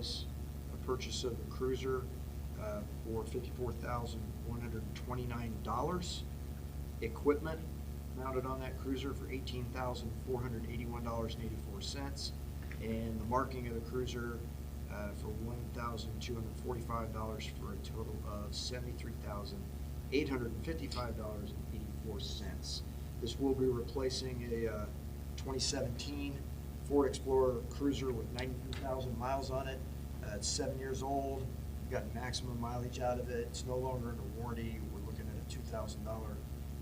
authorize a purchase of a cruiser for $54,129. Equipment mounted on that cruiser for $18,481.84. And the marking of the cruiser for $1,245 for a total of $73,855.84. This will be replacing a 2017 Ford Explorer cruiser with 93,000 miles on it. It's 7 years old. We've got maximum mileage out of it. It's no longer under warranty. We're looking at a $2,000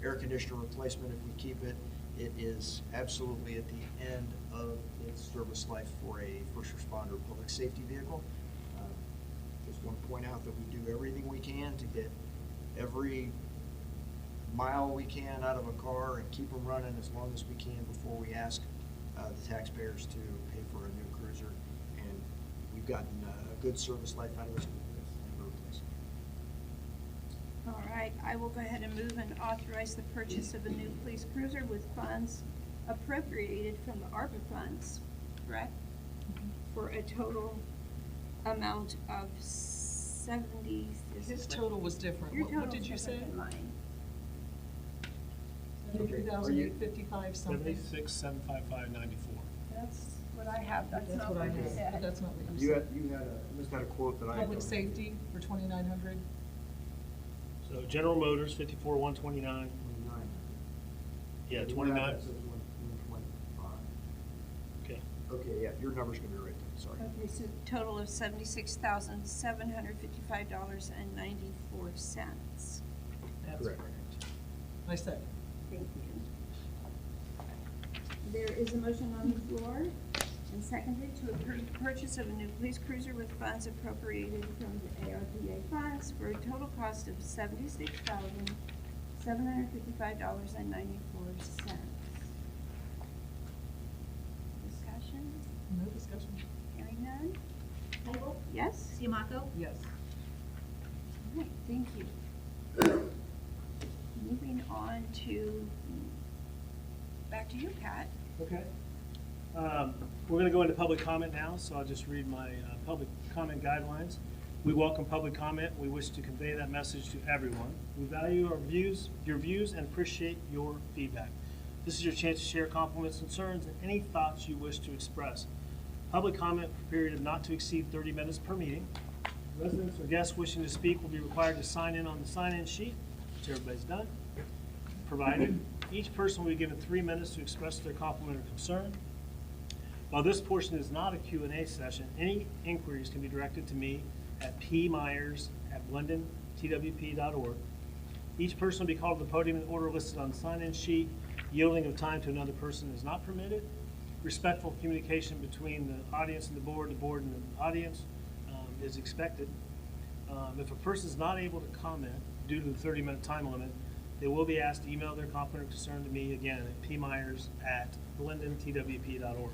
air conditioner replacement if we keep it. It is absolutely at the end of its service life for a first responder public safety vehicle. Just want to point out that we do everything we can to get every mile we can out of a car and keep them running as long as we can before we ask the taxpayers to pay for a new cruiser. And we've gotten a good service life out of this. All right, I will go ahead and move and authorize the purchase of a new police cruiser with funds appropriated from the ARPA funds, correct? For a total amount of 70. His total was different. Your What did you say? Mine. 73,855 something. 76,755.94. That's what I have. That's not what I you have, said. but that's not what you said. You must have had a quote that I. Public safety for 2,900. So General Motors, 54,129. Yeah, 29. Okay. Okay, yeah, your number's gonna be right there, sorry. Okay, so total of $76,755.94. That's Correct. correct. I second. Thank you. There is a motion on the floor and seconded to approve the purchase of a new police cruiser with funds appropriated from the ARPA funds for a total cost of $76,755.94. Discussion? No discussion. Hearing none? Heigl? Yes? Siamaco? Yes. All right, thank you. Moving on to, back to you, Pat. Okay. We're going to go into public comment now, so I'll just read my public comment guidelines. We welcome public comment. We wish to convey that message to everyone. We value your views, and appreciate your feedback. This is your chance to share compliments, concerns, and any thoughts you wish to express. Public comment for a period of not to exceed 30 minutes per meeting. Residents or guests wishing to speak will be required to sign in on the sign-in sheet, which everybody's done, provided. Each person will be given 3 minutes to express their compliment or concern. While this portion is not a Q&A session, any inquiries can be directed to me at pmyers@blendonTWP.org. Each person will be called to the podium in the order listed on the sign-in sheet. Yielding of time to another person is not permitted. Respectful communication between the audience and the board and the audience is expected. If a person is not able to comment due to the 30-minute time limit, they will be asked to email their compliment or concern to me again at pmyers@blendonTWP.org.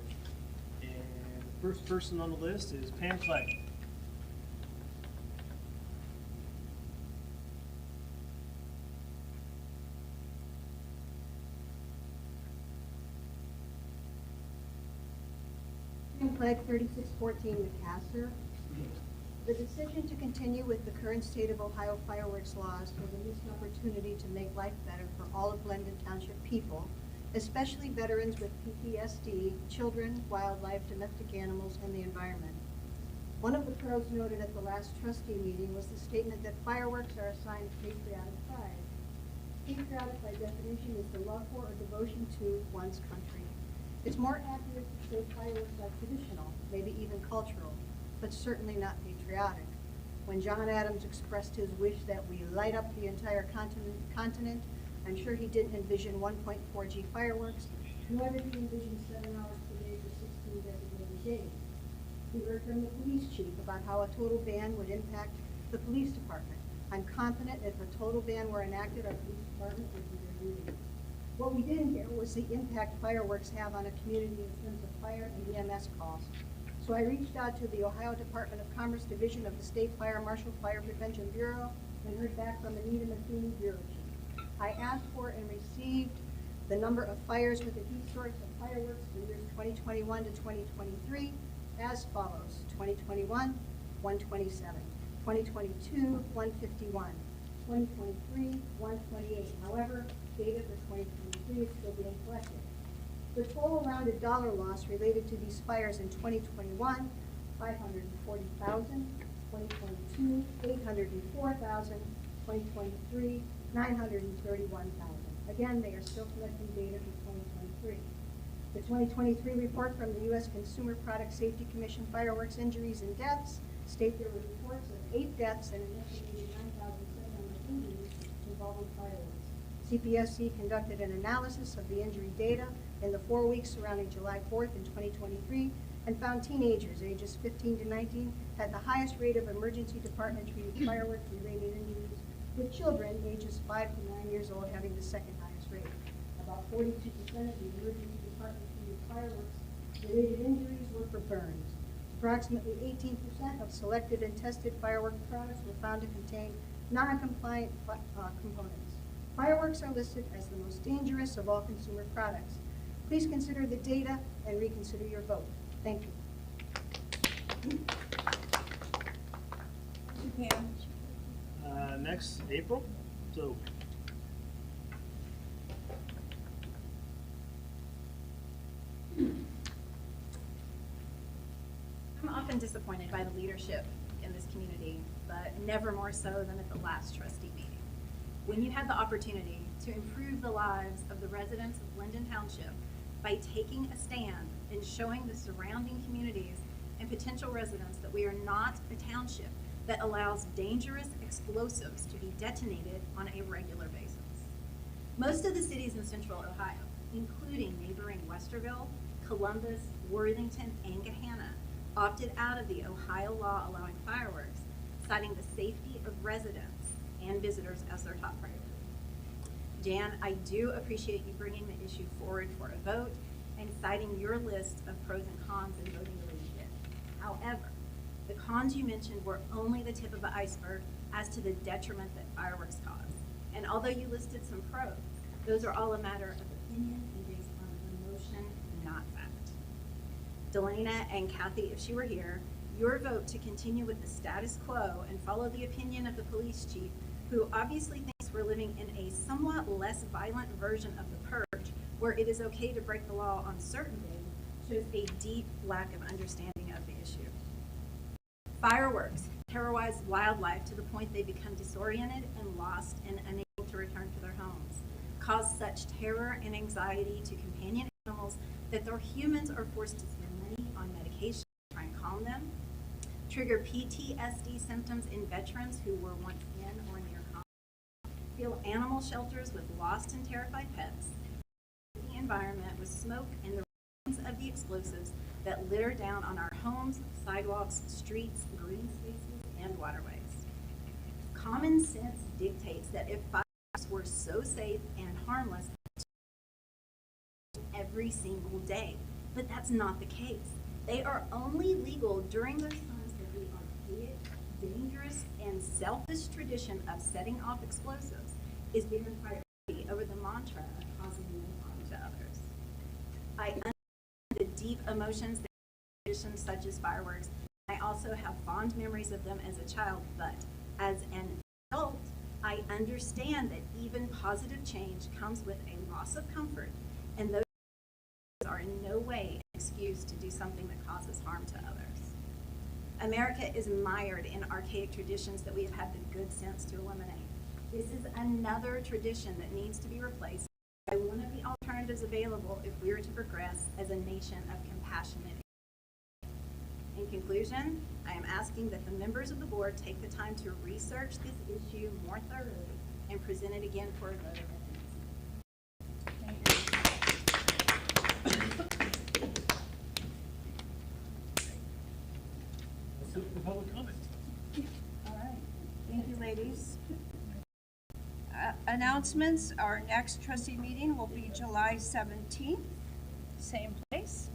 And the first person on the list is Pam Clay. Flag 3614 McCasser. The decision to continue with the current state of Ohio fireworks laws was a missed opportunity to make life better for all of Blendon Township people, especially veterans with PTSD, children, wildlife, domestic animals, and the environment. One of the pros noted at the last trustee meeting was the statement that fireworks are a sign of patriotic pride. Patriotic, by definition, is the love for or devotion to one's country. It's more accurate to say fireworks are traditional, maybe even cultural, but certainly not patriotic. When John Adams expressed his wish that we light up the entire continent, I'm sure he didn't envision 1.4G fireworks, nor did he envision 7 hours per day for 16 designated days. We heard from the police chief about how a total ban would impact the police department. I'm confident if a total ban were enacted, our police department would do their duty. What we didn't hear was the impact fireworks have on a community in terms of fire and EMS calls. So I reached out to the Ohio Department of Commerce Division of the State Fire Marshal Fire Prevention Bureau and heard back from Anita Matheny, Bureau Chief. I asked for and received the number of fires with the heat source of fireworks for years 2021 to 2023, as follows: 2021, 127, 2022, 151, 2023, 128. However, data for 2023 is still being collected. The total rounded dollar loss related to these fires in 2021, 540,000, 2022, 804,000, 2023, 931,000. Again, they are still collecting data for 2023. The 2023 report from the U.S. Consumer Product Safety Commission fireworks injuries and deaths state there were reports of 8 deaths and an estimated 9,700 injuries involving fireworks. CPSC conducted an analysis of the injury data in the 4 weeks surrounding July 4th in 2023 and found teenagers ages 15 to 19 had the highest rate of emergency department treated fireworks-related injuries, with children ages 5 to 9 years old having the second highest rate. About 42% of the emergency department treated fireworks-related injuries were for burns. Approximately 18% of selected and tested firework products were found to contain non-compliant components. Fireworks are listed as the most dangerous of all consumer products. Please consider the data and reconsider your vote. Thank you. Pam? Next, April. So, I'm often disappointed by the leadership in this community, but never more so than at the last trustee meeting. When you had the opportunity to improve the lives of the residents of Blendon Township by taking a stand and showing the surrounding communities and potential residents that we are not a township that allows dangerous explosives to be detonated on a regular basis. Most of the cities in central Ohio, including neighboring Westerville, Columbus, Worthington, and Gahanna, opted out of the Ohio law allowing fireworks, citing the safety of residents and visitors as their top priority. Jan, I do appreciate you bringing the issue forward for a vote and citing your list of pros and cons and voting the way you did. However, the cons you mentioned were only the tip of the iceberg as to the detriment that fireworks cause. And although you listed some pros, those are all a matter of opinion and based on emotion, not fact. Delana and Kathy, if she were here, your vote to continue with the status quo and follow the opinion of the police chief, who obviously thinks we're living in a somewhat less violent version of the purge, where it is okay to break the law on certain days, shows a deep lack of understanding of the issue. Fireworks terrorize wildlife to the point they become disoriented and lost and unable to return to their homes, cause such terror and anxiety to companion animals that their humans are forced to spend money on medication to try and calm them, trigger PTSD symptoms in veterans who were once in or near combat, fill animal shelters with lost and terrified pets, the environment with smoke and the remains of the explosives that litter down on our homes, sidewalks, streets, green spaces, and waterways. Common sense dictates that if fireworks were so safe and harmless every single day, but that's not the case. They are only legal during those times that the archaic, dangerous, and selfish tradition of setting off explosives is given priority over the mantra of causing no harm to others. I understand the deep emotions that traditions such as fireworks. I also have fond memories of them as a child, but as an adult, I understand that even positive change comes with a loss of comfort, and those are in no way an excuse to do something that causes harm to others. America is mired in archaic traditions that we have had the good sense to eliminate. This is another tradition that needs to be replaced by one of the alternatives available if we are to progress as a nation of compassionate. In conclusion, I am asking that the members of the board take the time to research this issue more thoroughly and present it again for a vote at the next meeting. let's look for public comment. All right, thank you, ladies. Announcements, our next trustee meeting will be July 17th, same place,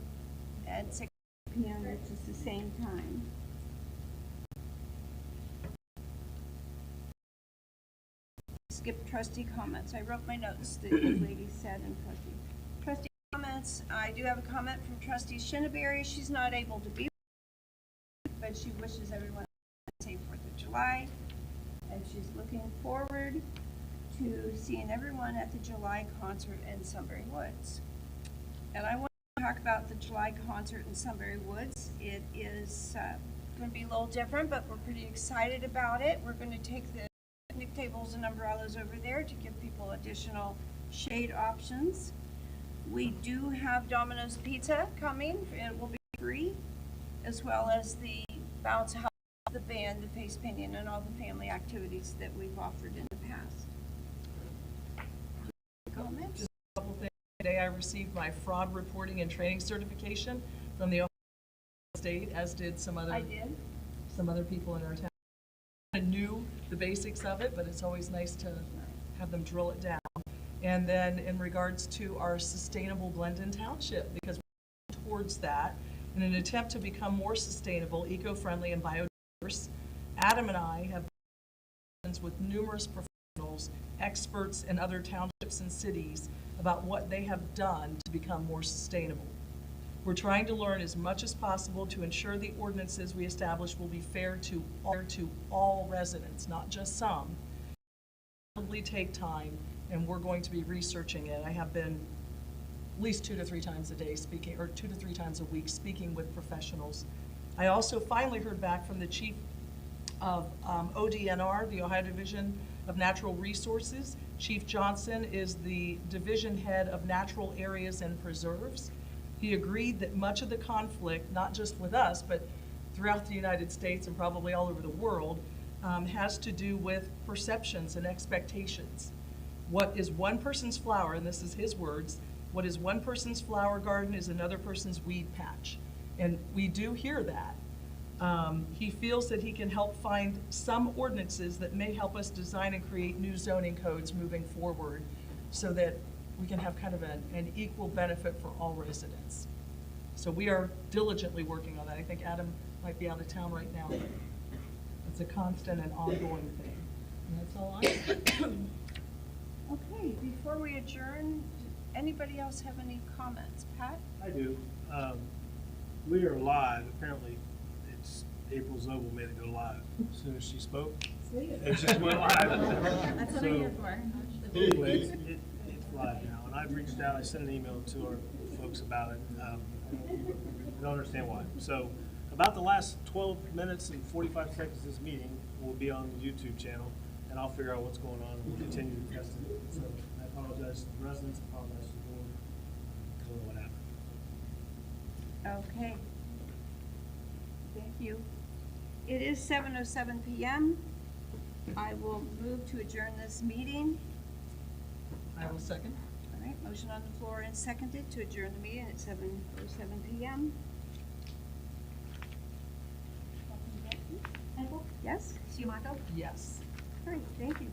at 6 p.m., which is the same time. Skip trustee comments. I wrote my notes that you ladies said in trustee comments. I do have a comment from trustee Shinneberry. She's not able to be says she wishes everyone a safe 4th of July, and she's looking forward to seeing everyone at the July concert in Sunbury Woods. And I want to talk about the July concert in Sunbury Woods. It is going to be a little different, but we're pretty excited about it. We're going to take the picnic tables and umbrellas over there to give people additional shade options. We do have Domino's Pizza coming, and it will be free, as well as the bounce house, the band, the face painting, and all the family activities that we've offered in the past. Comments? Just a couple things. Today I received my fraud reporting and training certification from the Ohio State, as did some other people in our town. I knew the basics of it, but it's always nice to have them drill it down. And then in regards to our sustainable Blendon Township, because we're towards that, in an attempt to become more sustainable, eco-friendly, and biodiverse, Adam and I have been with numerous professionals, experts in other townships and cities about what they have done to become more sustainable. We're trying to learn as much as possible to ensure the ordinances we establish will be fair to all residents, not just some. It will probably take time, and we're going to be researching it. I have been at least 2 to 3 times a day speaking, or 2 to 3 times a week speaking with professionals. I also finally heard back from the chief of ODNR, the Ohio Division of Natural Resources. Chief Johnson is the division head of natural areas and preserves. He agreed that much of the conflict, not just with us, but throughout the United States and probably all over the world, has to do with perceptions and expectations. What is one person's flower, and this is his words, what is one person's flower garden is another person's weed patch. And we do hear that. He feels that he can help find some ordinances that may help us design and create new zoning codes moving forward so that we can have kind of an equal benefit for all residents. So we are diligently working on that. I think Adam might be out of town right now. It's a constant and ongoing thing. And that's all I have. Okay, before we adjourn, anybody else have any comments? Pat? I do. We are live. Apparently, it's April Zobel made it go live as soon as she spoke. It just went live. That's what I'm here for. Anyways, it's live now, and I've reached out. I sent an email to our folks about it. I don't understand why. So, about the last 12 minutes and 45 seconds of this meeting will be on the YouTube channel, and I'll figure out what's going on, and we'll continue to test it. So, I apologize to the residents. I apologize to the board. I don't know what happened. Okay. Thank you. It is 7:07 p.m. I will move to adjourn this meeting. I will second. All right, motion on the floor and seconded to adjourn the meeting at 7:07 p.m. Michael? Yes? Sue Michael? Yes. All right, thank you.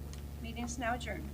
Meeting is now adjourned.